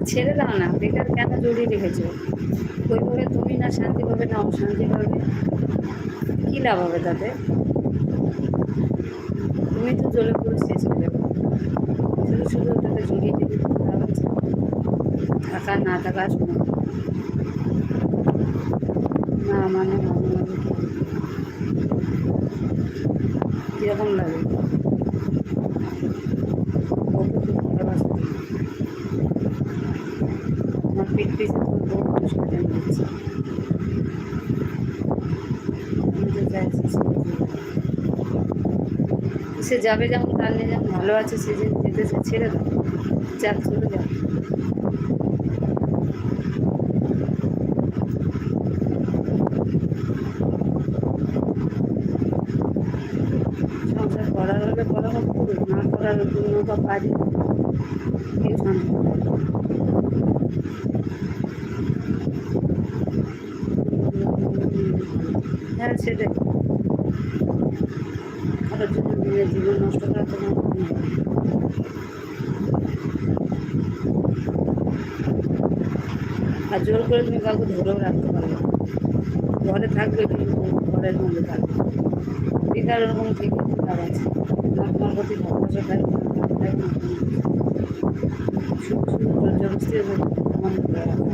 ছেড়ে দাও না, বেকার কেন জড়িয়ে রেখেছো? ওইভাবে তুমি না শান্তি পাবে না অশান্তি পাবে, কী লাভ হবে তাতে? তুমি তো জ্বলে পুরো শেষ হয়ে যাবে। শুধু শুধু ওটাকে জড়িয়ে দিতে লাভ আছে? থাকা না থাকা শোনো, না মানে মাঝে মাঝে কীরকম লাগে? ওকে খুব ভালোবাসো, আমার পিঠ পিছে তোর বউ মানুষ করে নিচ্ছে, আমি তো চাইছি সে যাবে যেমন, তার নিয়ে যেমন ভালো আছে, সে যে যেতে সে ছেড়ে দাও, যাক চলে যাও। সংসার করার হলে করা হোক, করুক, না করার জন্য বা কাজে কেউ শান্তি পাবে না। হ্যাঁ সেটাই, কারোর জন্য নিজের জীবন নষ্ট করা তোমার কম হবে। আর জোর করে তুমি কাউকে ধরেও রাখতে পারবে না। ঘরে থাকবে কিন্তু ঘরের মধ্যে থাকবে, বেকার ওরকম থেকে লাভ আছে না? তোমার প্রতি ভালোবাসা থাকবে না, থাকবে না, শুধু শুধু জোর জবরদস্তি তেমন করে রাখা।